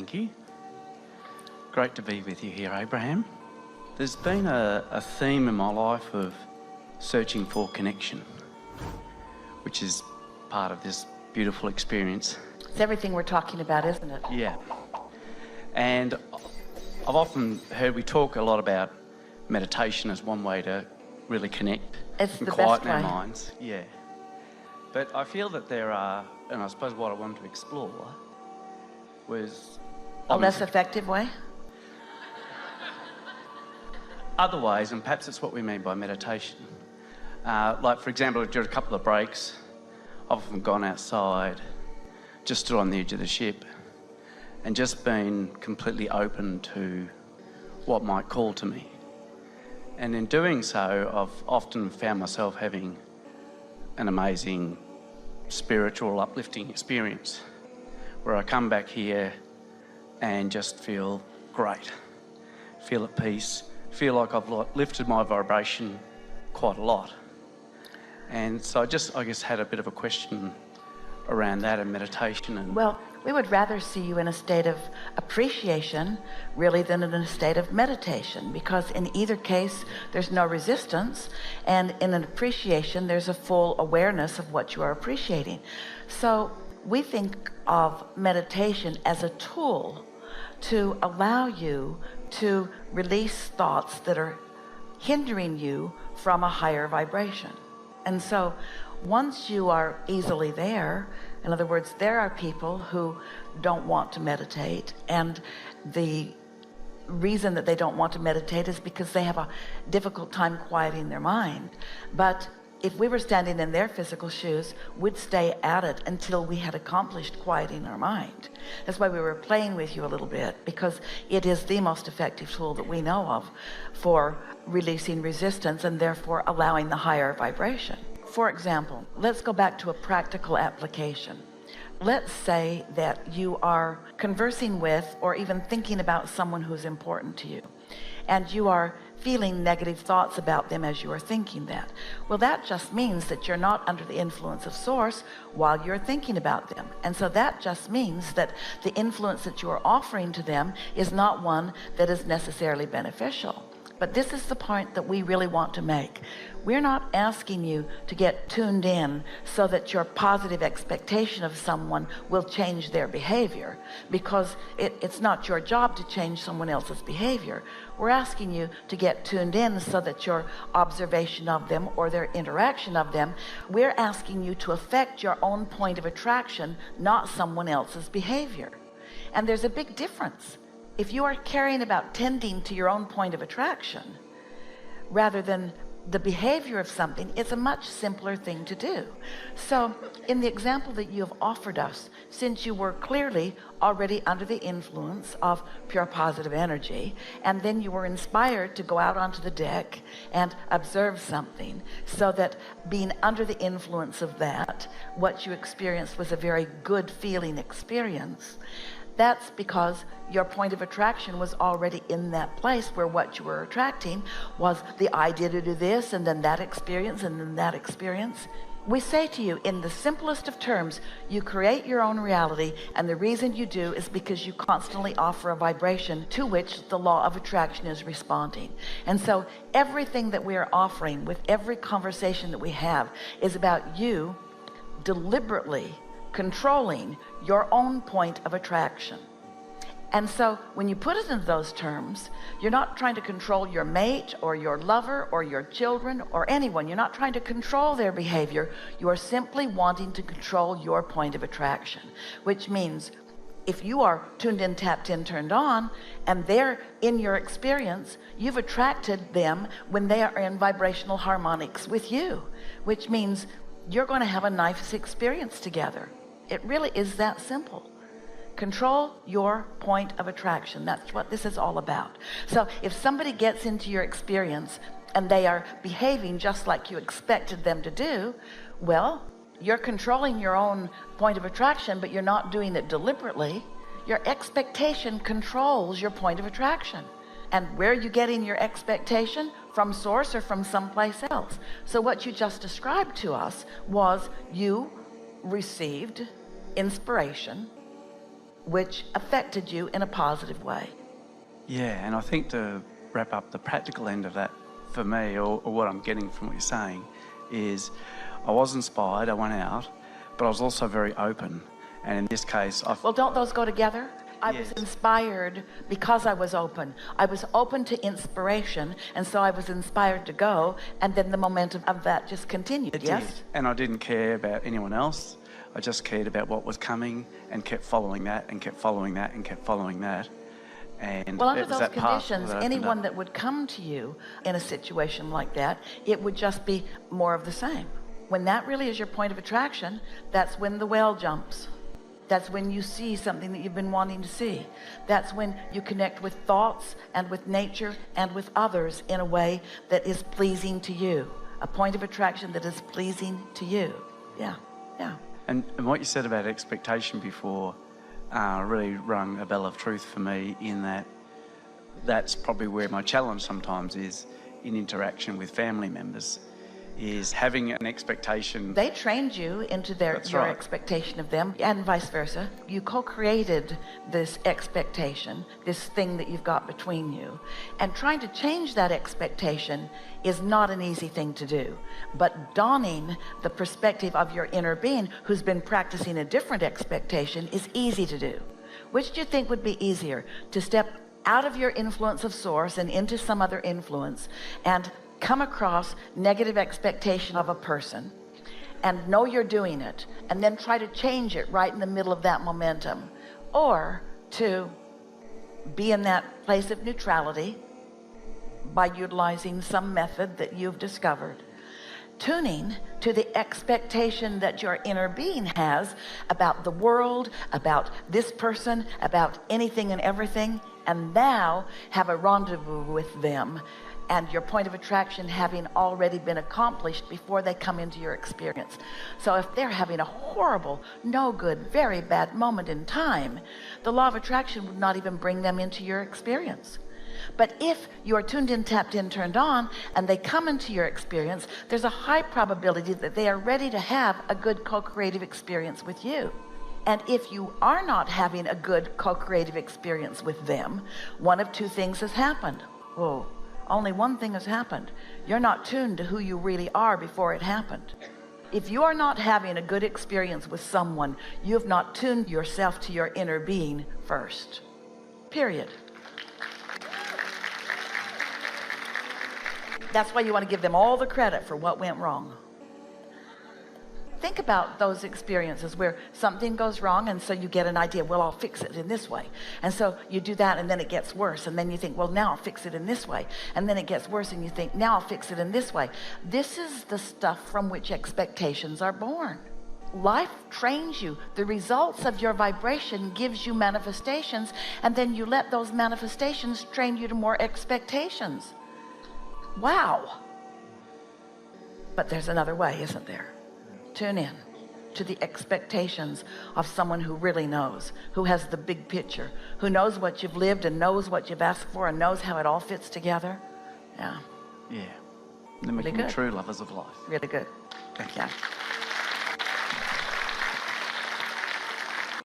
thank you. Great to be with you here, Abraham. There's been a theme in my life of searching for connection, which is part of this beautiful experience. It's everything we're talking about, isn't it? Yeah. And I've often heard we talk a lot about meditation as one way to really connect It's and the quieten best our way. minds. Yeah. But I feel that there are, and I suppose what I wanted to explore was A less effective way? other ways, and perhaps that's what we mean by meditation. Like, for example, during a couple of breaks, I've often gone outside, just stood on the edge of the ship, and just been completely open to what might call to me. And in doing so, I've often found myself having an amazing spiritual, uplifting experience where I come back here and just feel great, feel at peace, feel like I've lifted my vibration quite a lot. And so I guess had a bit of a question around that and meditation. And Well, we would rather see you in a state of appreciation really than in a state of meditation, because in either case there's no resistance, and in an appreciation there's a full awareness of what you are appreciating. So we think of meditation as a tool to allow you to release thoughts that are hindering you from a higher vibration. And so once you are easily there, in other words, there are people who don't want to meditate, and the reason that they don't want to meditate is because they have a difficult time quieting their mind. But if we were standing in their physical shoes, we'd stay at it until we had accomplished quieting our mind. That's why we were playing with you a little bit, because it is the most effective tool that we know of for releasing resistance and therefore allowing the higher vibration. For example, let's go back to a practical application. Let's say that you are conversing with or even thinking about someone who's important to you, and you are feeling negative thoughts about them as you are thinking that. Well, that just means that you're not under the influence of Source while you're thinking about them. And so that just means that the influence that you are offering to them is not one that is necessarily beneficial. But this is the point that we really want to make. We're not asking you to get tuned in so that your positive expectation of someone will change their behavior, because it's not your job to change someone else's behavior. We're asking you to get tuned in so that your observation of them or their interaction of them, we're asking you to affect your own point of attraction, not someone else's behavior. And there's a big difference. If you are caring about tending to your own point of attraction rather than the behavior of something, it's a much simpler thing to do. So in the example that you have offered us, since you were clearly already under the influence of pure positive energy, and then you were inspired to go out onto the deck and observe something, so that being under the influence of that, what you experienced was a very good feeling experience. That's because your point of attraction was already in that place where what you were attracting was the idea to do this, and then that experience, and then that experience. We say to you, in the simplest of terms, you create your own reality, and the reason you do is because you constantly offer a vibration to which the law of attraction is responding. And so everything that we are offering with every conversation that we have is about you deliberately controlling your own point of attraction. And so when you put it in those terms, you're not trying to control your mate or your lover or your children or anyone. You're not trying to control their behavior. You are simply wanting to control your point of attraction, which means if you are tuned in, tapped in, turned on, and they're in your experience, you've attracted them when they are in vibrational harmonics with you, which means you're going to have a nice experience together. It really is that simple. Control your point of attraction. That's what this is all about. So if somebody gets into your experience and they are behaving just like you expected them to do, well, you're controlling your own point of attraction, but you're not doing it deliberately. Your expectation controls your point of attraction. And where are you getting your expectation? From Source or from someplace else? So what you just described to us was you received inspiration which affected you in a positive way. Yeah, and I think to wrap up the practical end of that for me, or what I'm getting from what you're saying, is I was inspired, I went out, but I was also very open. And in this case, Well, don't those go together? I was Yes. inspired because I was open. I was open to inspiration, and so I was inspired to go, and then the momentum of that just continued, It yes? did. And I didn't care about anyone else. I just cared about what was coming and kept following that and kept following that and kept following that. And Well, under it was those that path conditions, that opened anyone up. that would come to you in a situation like that, it would just be more of the same. When that really is your point of attraction, that's when the whale jumps. That's when you see something that you've been wanting to see. That's when you connect with thoughts and with nature and with others in a way that is pleasing to you. A point of attraction that is pleasing to you. Yeah, yeah. And what you said about expectation before really rung a bell of truth for me, in that that's probably where my challenge sometimes is in interaction with family members, is having an expectation. They trained you into That's your right. expectation of them, and vice versa. You co-created this expectation, this thing that you've got between you. And trying to change that expectation is not an easy thing to do. But donning the perspective of your inner being who's been practicing a different expectation is easy to do. Which do you think would be easier? To step out of your influence of source and into some other influence and come across negative expectation of a person and know you're doing it and then try to change it right in the middle of that momentum, or to be in that place of neutrality by utilizing some method that you've discovered, tuning to the expectation that your inner being has about the world, about this person, about anything and everything, and now have a rendezvous with them, and your point of attraction having already been accomplished before they come into your experience. So if they're having a horrible, no good, very bad moment in time, the law of attraction would not even bring them into your experience. But if you're tuned in, tapped in, turned on, and they come into your experience, there's a high probability that they are ready to have a good co-creative experience with you. And if you are not having a good co-creative experience with them, one of two things has happened. Whoa. Only one thing has happened. You're not tuned to who you really are before it happened. If you are not having a good experience with someone, you have not tuned yourself to your inner being first. Period. That's why you want to give them all the credit for what went wrong. Think about those experiences where something goes wrong, and so you get an idea, well, I'll fix it in this way. And so you do that, and then it gets worse. And then you think, well, now I'll fix it in this way. And then it gets worse, and you think, now I'll fix it in this way. This is the stuff from which expectations are born. Life trains you. The results of your vibration gives you manifestations, and then you let those manifestations train you to more expectations. Wow. But there's another way, isn't there? Tune in to the expectations of someone who really knows, who has the big picture, who knows what you've lived and knows what you've asked for and knows how it all fits together. Yeah. Yeah. Then we Really can be good. true lovers of life. Really good. Thank you. Yeah.